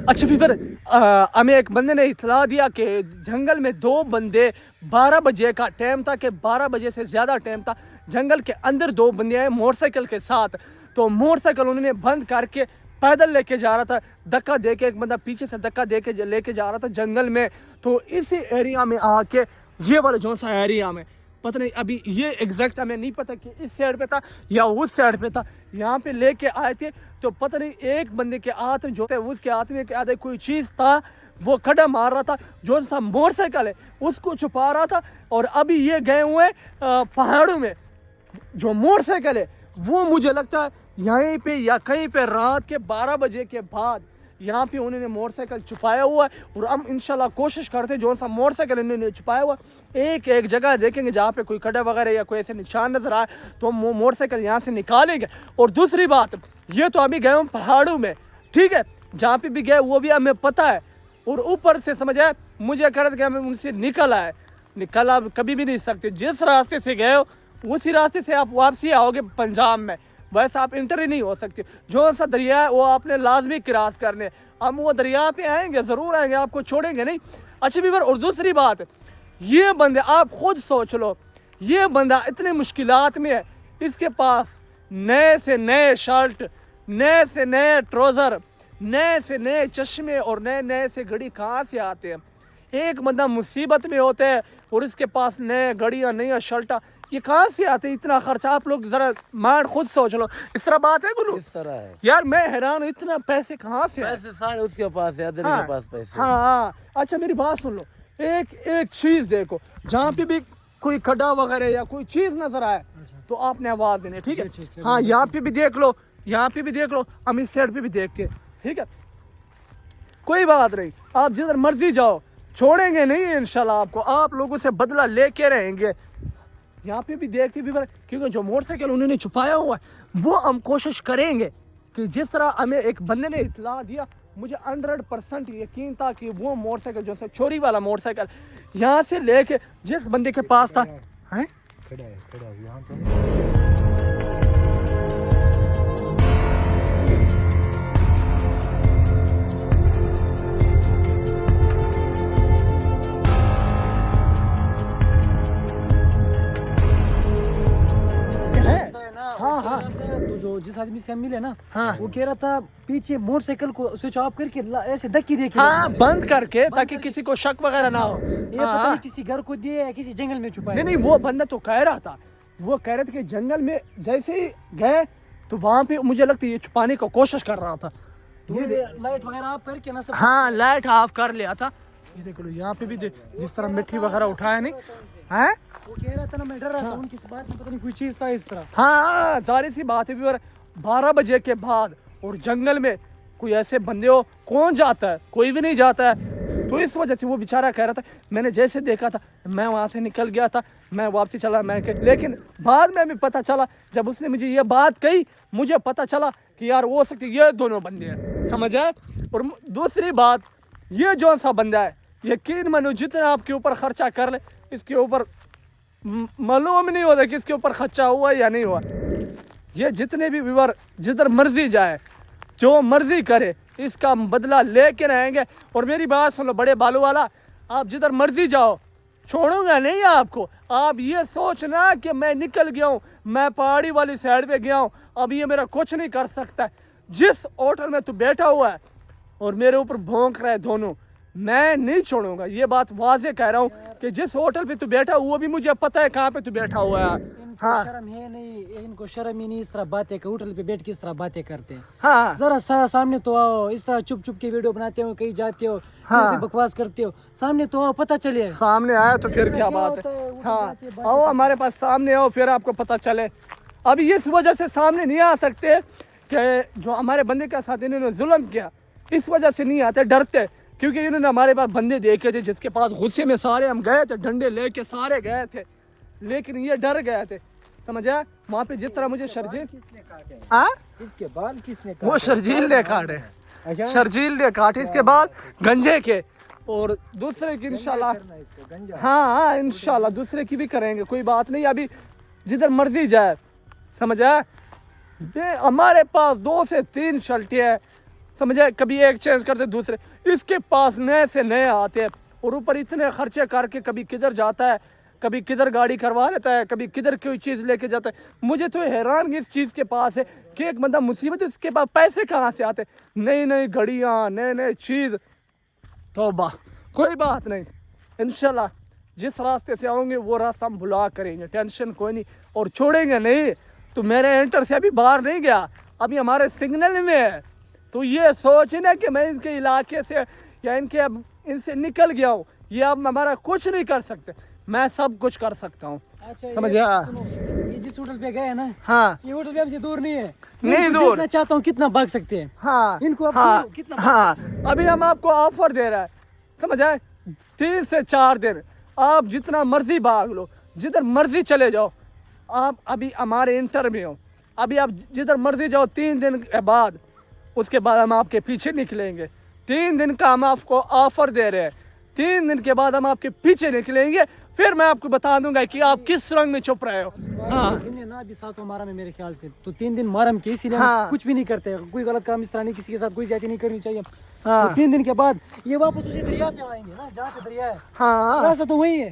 अच्छा फिर हमें एक बंदे ने इतला दिया कि जंगल में दो बंदे 12 बजे का टाइम था कि 12 बजे से ज़्यादा टाइम था, जंगल के अंदर दो बंदे आए मोटरसाइकिल के साथ। तो मोटरसाइकिल उन्होंने बंद करके पैदल लेके जा रहा था, धक्का दे के एक बंदा पीछे से धक्का दे के लेके जा रहा था जंगल में। तो इसी एरिया में आके ये वाला जो सा एरिया में पता नहीं अभी ये एग्जैक्ट हमें नहीं पता कि इस साइड पे था या उस साइड पे था, यहाँ पे लेके आए थे। तो पता नहीं एक बंदे के हाथ में जो थे उसके हाथ में क्या कोई चीज़ था, वो खड़ा मार रहा था, जो सा मोटरसाइकिल है उसको छुपा रहा था। और अभी ये गए हुए पहाड़ों में, जो मोटरसाइकिल है वो मुझे लगता है यहीं पे या कहीं पे रात के 12 बजे के बाद यहाँ पे उन्होंने मोटरसाइकिल छुपाया हुआ है। और हम इंशाल्लाह कोशिश करते हैं जो सा मोटरसाइकिल इन्होंने छुपाया हुआ एक एक जगह देखेंगे जहाँ पे कोई खड्डा वगैरह या कोई ऐसे निशान नजर आए तो हम वो मोटरसाइकिल यहाँ से निकालेंगे। और दूसरी बात, ये तो अभी गए हम पहाड़ों में, ठीक है, जहाँ पे भी गए वो भी हमें पता है। और ऊपर से समझ आए मुझे कर कि हमें उनसे निकल आए, निकल आप कभी भी नहीं सकते। जिस रास्ते से गए हो उसी रास्ते से आप वापसी आओगे पंजाब में, वैसे आप इंटर ही नहीं हो सकते। जो सा दरिया है वो आपने लाजमी क्रॉस करने, हम वो दरिया पे आएंगे, ज़रूर आएंगे, आपको छोड़ेंगे नहीं। अच्छा भी और दूसरी बात, ये बंदे आप खुद सोच लो, ये बंदा इतने मुश्किलात में है, इसके पास नए से नए शर्ट, नए से नए ट्राउज़र, नए से नए चश्मे और नए नए से घड़ी कहाँ से आते हैं। एक बंदा मुसीबत में होता है और इसके पास नए घड़ियाँ नया शर्टा, ये कहाँ से आते हैं इतना खर्चा। आप लोग जरा मार खुद सोच लो, इस तरह बात है गुरु, इस तरह है यार मैं हैरान हूँ, इतना पैसे कहाँ से आए? पैसे सारे उसके पास है, अदर हाँ, के पास पैसे। हाँ। अच्छा मेरी बात सुन लो, एक एक चीज देखो, जहाँ पे भी कोई खड्डा वगैरह या कोई चीज नजर आए तो आपने आवाज देनी, ठीक है? हाँ, यहाँ पे भी देख लो, यहाँ पे भी देख लो, हम इस साइड पे भी देखते हैं, ठीक है? कोई बात नहीं, आप जिधर मर्जी जाओ, छोड़ेंगे नहीं इंशाल्लाह आपको, आप लोगों से बदला लेके रहेंगे। यहाँ पे भी देखते भी, क्योंकि जो मोटरसाइकिल उन्होंने छुपाया हुआ है वो हम कोशिश करेंगे कि जिस तरह हमें एक बंदे ने इतला दिया, मुझे 100% यकीन था कि वो मोटरसाइकिल जो है चोरी वाला मोटरसाइकिल यहाँ से लेके जिस बंदे के पास था है खड़ा है यहाँ पे। हाँ हाँ तो जो जिस आदमी से हम मिले ना, हाँ, वो कह रहा था पीछे मोटरसाइकिल को स्विच ऑफ करके ऐसे धक्की दे के हाँ, बंद करके ताकि किसी को शक वगैरह ना हो। ये पता नहीं किसी घर को दिए या किसी जंगल में छुपाया। नहीं, वो बंदा तो कह रहा था, वो कह रहे थे कि जंगल में जैसे ही गए तो वहां पे मुझे लगता है ये छुपाने की कोशिश कर रहा था। ये लाइट वगैरह ऑफ करके ना सब। हाँ, लाइट ऑफ कर लिया था। ये देख लो यहाँ पे भी जिस तरह मिट्टी वगैरह उठाया नहीं है। वो कह रहा था ना, मैं डर रहा था उनकी बात में, पता नहीं कोई चीज था इस तरह। हाँ, जाहिर सी बात है भी, 12 बजे के बाद और जंगल में कोई ऐसे बंदे हो, कौन जाता है? कोई भी नहीं जाता है। तो इस वजह से वो बेचारा कह रहा था, मैंने जैसे देखा था मैं वहाँ से निकल गया था, मैं वापसी चला लेकिन बाद में भी पता चला, जब उसने मुझे ये बात कही मुझे पता चला कि यार वो सकते ये दोनों बंदे हैं, समझ आए। और दूसरी बात, ये जो सा बंदा है, यकीन मानो जितना आपके ऊपर खर्चा कर ले, इसके ऊपर मालूम नहीं होता कि इसके ऊपर खर्चा हुआ या नहीं हुआ। ये जितने भी व्यूअर जिधर मर्जी जाए, जो मर्जी करे, इसका बदला लेके रहेंगे। और मेरी बात सुन लो बड़े बालू वाला, आप जिधर मर्जी जाओ, छोड़ूंगा नहीं आपको। आप ये सोचना कि मैं निकल गया हूँ, मैं पहाड़ी वाली साइड पे गया हूँ, अब ये मेरा कुछ नहीं कर सकता। जिस होटल में तू बैठा हुआ है और मेरे ऊपर भौंक रहा है दोनों, मैं नहीं छोड़ूंगा। ये बात वाजे कह रहा हूँ कि जिस होटल पे तू बैठा वो भी मुझे पता है कहाँ पे तू बैठा हुआ है। हाँ, शर्म है नहीं, इनको शर्म ही नहीं, इस तरह बातें होटल पे बैठ के इस तरह बातें करते हैं। हाँ, जरा सामने तो आओ, इस तरह चुप चुप के वीडियो बनाते हो, कहीं जाते हो, हाँ, फिर बकवास करते हो, सामने तो आओ, पता चले। सामने आया तो फिर क्या बात है। हाँ, आओ हमारे पास सामने आओ, फिर आपको पता चले। अभी इस वजह से सामने नहीं आ सकते कि जो हमारे बंदे के साथ इन्होंने जुल्म किया, इस वजह से नहीं आते, डरते, क्योंकि इन्होंने हमारे पास बंदे देखे थे जिसके पास गुस्से में सारे हम गए थे, डंडे लेके सारे गए थे, लेकिन ये डर गए थे, समझा। वहाँ पे जिस तरह मुझे शर्जील, इसके बाल किसने काटे? वो शर्जील ने काटे, शर्जील ने काटे इसके बाल गंजे के। और दूसरे की इंशाल्लाह, हाँ इंशाल्लाह दूसरे की भी करेंगे, कोई बात नहीं। अभी जिधर मर्जी जाए, समझा। हमारे पास 2 से 3 शर्टें हैं, समझे, कभी एक चेंज करते दूसरे, इसके पास नए से नए आते हैं और ऊपर इतने खर्चे करके कभी किधर जाता है, कभी किधर गाड़ी करवा लेता है, कभी किधर कोई चीज़ लेके जाता है। मुझे तो हैरान इस चीज़ के पास है कि एक बंदा मुसीबत, इसके पास पैसे कहाँ से आते, नई नई घड़ियाँ, नए नए चीज़। तौबा, कोई बात नहीं, इंशाल्लाह जिस रास्ते से आओगे वो रास्ता हम बुला करेंगे, टेंशन कोई नहीं, और छोड़ेंगे नहीं। तो मेरे एंटर से अभी बाहर नहीं गया, अभी हमारे सिग्नल में है। तो ये सोच ना कि मैं इनके इलाके से या इनके अब इनसे निकल गया हूँ, ये अब हमारा कुछ नहीं कर सकते, मैं सब कुछ कर सकता हूँ। अच्छा, समझिया? ये जिस होटल पे गए हैं ना, हाँ ये होटल पे हमसे दूर नहीं है। नहीं इनको दूर। देखना चाहता हूँ कितना भाग सकते हैं। हाँ इनको अब हाँ छोड़ो, कितना हाँ, अभी हम आपको ऑफर दे रहा है, समझ आए, 3 से 4 दिन आप जितना मर्जी भाग लो, जिधर मर्जी चले जाओ। आप अभी हमारे इंटर में हो, अभी आप जिधर मर्जी जाओ, 3 दिन के बाद, उसके बाद हम आपके पीछे निकलेंगे। 3 दिन का हम आपको ऑफर दे रहे हैं, 3 दिन के बाद हम आपके पीछे निकलेंगे, फिर मैं आपको बता दूंगा कि आप किस सुरंग में छुप रहे हो। हाँ दिन है ना अभी 7 मारम है मेरे ख्याल से, तो 3 दिन मारम के, इसीलिए हाँ। हम कुछ भी नहीं करते, कोई गलत काम इस तरह नहीं, किसी के साथ कोई ज्यादती नहीं करनी चाहिए। हाँ तो 3 दिन के बाद ये वापस उसी दरिया पे आएंगे ना जहाँ पे दरिया है, हाँ, रास्ता तो वही है।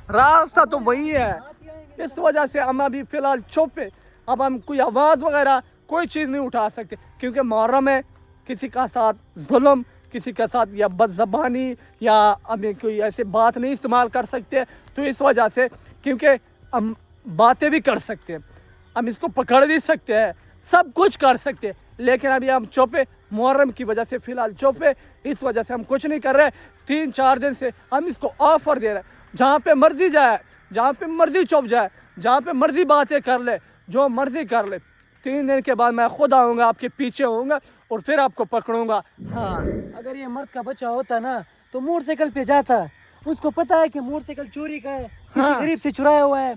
रास्ता तो वही है। इस वजह से हम अभी फिलहाल चुप पे, अब हम कोई आवाज़ वगैरह कोई चीज़ नहीं उठा सकते, क्योंकि मुहर्रम है, किसी का साथ जुल्म, किसी के साथ या बदज़बानी या हमें कोई ऐसे बात नहीं इस्तेमाल कर सकते। तो इस वजह से, क्योंकि हम बातें भी कर सकते हैं, हम इसको पकड़ भी सकते हैं, सब कुछ कर सकते हैं, लेकिन अभी हम चुप है, मुहर्रम की वजह से फ़िलहाल चुप है, इस वजह से हम कुछ नहीं कर रहे। 3-4 दिन से हम इसको ऑफ़र दे रहे हैं, जहाँ पे मर्जी जाए, जहाँ पे मर्जी चुप जाए, जहाँ पे मर्जी बातें कर ले, जो मर्जी कर ले। 3 दिन के बाद मैं खुद आऊँगा, आपके पीछे होऊंगा और फिर आपको पकड़ूंगा। हाँ अगर ये मर्द का बच्चा होता ना तो मोटरसाइकिल पे जाता, उसको पता है कि मोटरसाइकिल चोरी का है, किसी हाँ। गरीब से चुराया हुआ है,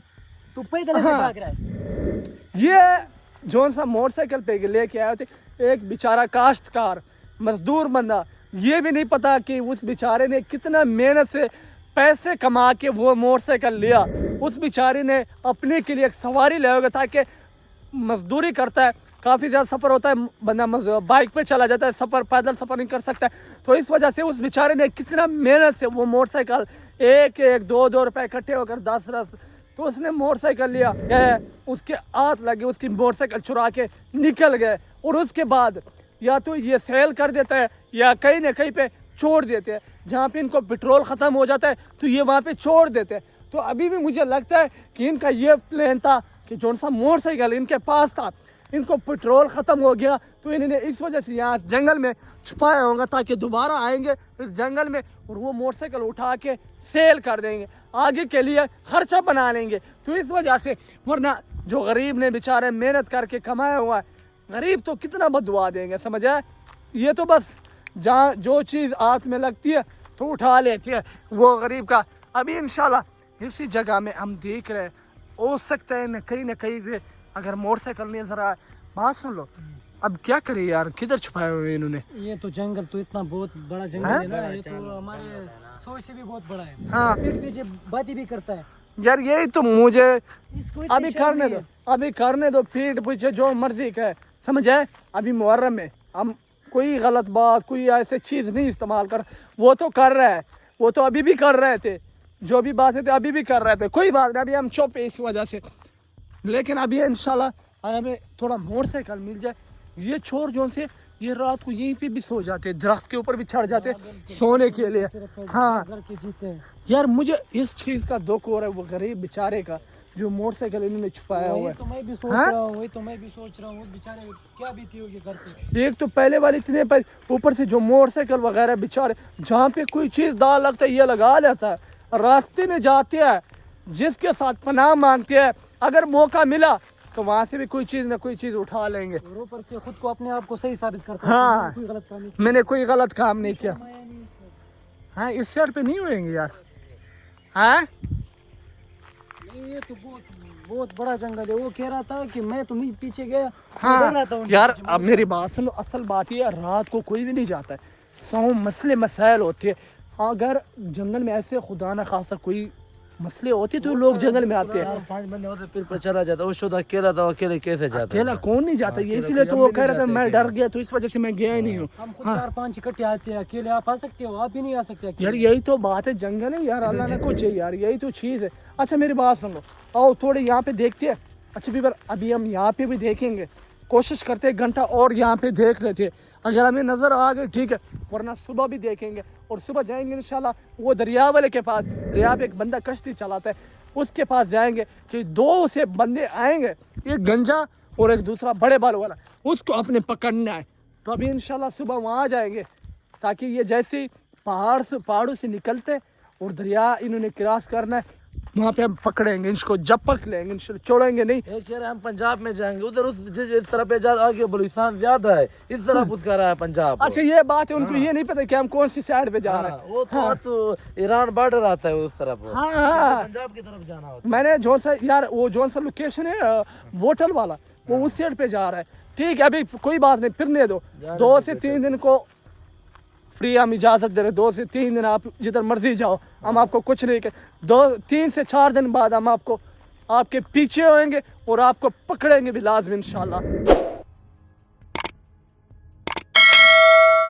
तो पैदल ऐसे हाँ। भाग रहा है। ये जो सा मोटरसाइकिल पे लेके आए थे, एक बेचारा काश्तकार मजदूर बंदा, ये भी नहीं पता कि उस बेचारे ने कितना मेहनत से पैसे कमा के वो मोटरसाइकिल लिया। उस बेचारे ने अपने के लिए एक सवारी ले होगा, ताकि मजदूरी करता है, काफ़ी ज़्यादा सफ़र होता है, बंदा बाइक पे चला जाता है, सफ़र पैदल सफ़र नहीं कर सकता है। तो इस वजह से उस बेचारे ने कितना मेहनत से वो मोटरसाइकिल, एक 2 रुपए इकट्ठे होकर 10 तो उसने मोटरसाइकिल लिया, उसके हाथ लगे, उसकी मोटरसाइकिल चुरा के निकल गए। और उसके बाद या तो ये सेल कर देता है या कहीं ना कहीं पे छोड़ देते हैं, जहाँ पे इनको पेट्रोल ख़त्म हो जाता है तो ये वहाँ पे छोड़ देते हैं। तो अभी भी मुझे लगता है कि इनका ये प्लान था कि जो सा मोटरसाइकिल इनके पास था, इनको पेट्रोल ख़त्म हो गया, तो इन्होंने इस वजह से यहाँ जंगल में छुपाया होगा, ताकि दोबारा आएंगे इस जंगल में और वो मोटरसाइकिल उठा के सेल कर देंगे, आगे के लिए खर्चा बना लेंगे। तो इस वजह से, वरना जो गरीब ने बेचारे मेहनत करके कमाया हुआ है, गरीब तो कितना बदुआ देंगे, समझ आए। ये तो बस जहाँ जो चीज़ हाथ में लगती है तो उठा लेती है वो गरीब का। अभी इंशाल्लाह इसी जगह में हम देख रहे हैं, हो सकता है न कहीं पे अगर मोटरसाइकिल नहीं जरा बात सुन लो। अब क्या करें यार, किधर छुपाए हुए इन्होंने? ये तो जंगल तो इतना बहुत बड़ा जंगल है ना, ये तो हमारे सोच से भी बहुत बड़ा है। हाँ पीठ पीछे बातें भी करता है। यार, यही तो मुझे इसको इतनी अभी शर्म करने नहीं दो, है। अभी करने दो, पीठ पीछे जो मर्जी का है, समझ आए। अभी मुहर्रम में हम कोई गलत बात, कोई ऐसे चीज़ नहीं इस्तेमाल कर, वो तो कर रहा है, वो तो अभी भी कर रहे थे, जो भी बातें थे अभी भी कर रहे थे, कोई बात नहीं। अभी हम चुप है इस वजह से, लेकिन अभी इंशाल्लाह हमें थोड़ा मोटरसाइकिल मिल जाए। ये चोर जो से ये रात को यहीं पे भी सो जाते, दरख्त के ऊपर भी चढ़ जाते सोने के लिए। हाँ घर के जीते हैं। यार, मुझे इस चीज़ का दुख हो रहा है, वो गरीब बेचारे का जो मोटरसाइकिल इन्होंने छुपाया हुआ वही है। तो मैं भी सोच हाँ? रहा हूँ, वही तो मैं भी सोच रहा हूँ, बेचारे क्या बीती होगी घर पे। एक तो पहले वाले इतने पैसे, ऊपर से जो मोटरसाइकिल वगैरह बेचारे, जहाँ पे कोई चीज़ दाल लगता है ये लगा लेता है, रास्ते में जाते हैं, जिसके साथ पनाह मांगते हैं, अगर मौका मिला तो वहाँ से भी कोई चीज़ ना कोई चीज़ उठा लेंगे। और ऊपर से खुद को अपने आप को सही साबित करता है हाँ। कि कोई गलत काम नहीं मैंने कोई गलत काम नहीं किया। किया। हाँ, इस साइड पे नहीं होएंगे यार। हाँ ये तो बहुत बहुत बड़ा जंगल है। वो कह रहा था कि मैं तो नहीं पीछे गया, मैं हाँ डर रहा था उनके यार, पीछे। अब मेरी बात सुनो, असल बात ये है, रात को कोई भी नहीं जाता है, 100 मसले मसाइल होते हैं। अगर जंगल में ऐसे खुदा न खासा कोई मसले होते तो लोग जंगल में आते हैं। 4-5 बंदे होते फिर पर चला जाता, वो शुद्ध अकेला था, अकेले कैसे जाता? अकेला कौन नहीं जाता, ये इसीलिए तो वो कह रहा था मैं डर गया, तो इस वजह से मैं गया ही नहीं हूँ। हम खुद 4-5 इकट्ठे आते हैं, अकेले आप आ सकते हो? आप भी नहीं आ सकते यार अकेले। यही तो बात है, जंगल है यार, अल्लाह ने कुछ है यार, यही तो चीज़ है। अच्छा मेरी बात सुनो, आओ थोड़े यहाँ पे देखते हैं। अच्छा बीबर अभी हम यहाँ पे भी देखेंगे, कोशिश करते हैं घंटा और यहाँ पे देख लेते हैं, अगर हमें नज़र आ गई ठीक है, वरना सुबह भी देखेंगे। और सुबह जाएंगे इंशाल्लाह वो दरिया वाले के पास, दरिया पे एक बंदा कश्ती चलाता है, उसके पास जाएंगे कि 2 से बंदे आएंगे, एक गंजा और एक दूसरा बड़े बाल वाला, उसको अपने पकड़ना है। तो अभी इंशाल्लाह सुबह वहाँ जाएंगे, ताकि ये जैसे पहाड़ों से निकलते और दरिया इन्होंने क्रॉस करना है, वहाँ पे हम पकड़ेंगे इसको, जब पकड़ लेंगे इंशाल्लाह, छोड़ेंगे नहीं। एक कह रहे हैं हम पंजाब में जाएंगे, उधर उस इस तरफ एजाज आगे बलूचिस्तान ज्यादा है, इस तरफ उसका रहा है पंजाब। अच्छा ये बात है, उनको ये नहीं पता कि हम कौन सी साइड पे जा रहे हैं। वो तो ईरान बॉर्डर आता है उस तरफ, हाँ हाँ, पंजाब की तरफ जाना होता मैंने जो सा यार वो जो सा लोकेशन है होटल वाला, वो उस साइड पे जा रहा है। ठीक है अभी कोई बात नहीं, फिरने दो, 2 से 3 दिन को फ्री हम इजाज़त दे रहे, 2 से 3 दिन आप जिधर मर्जी जाओ, हम आपको कुछ नहीं कह। 3 से 4 दिन बाद हम आपको आपके पीछे होएंगे और आपको पकड़ेंगे भी लाजमी इंशाल्लाह।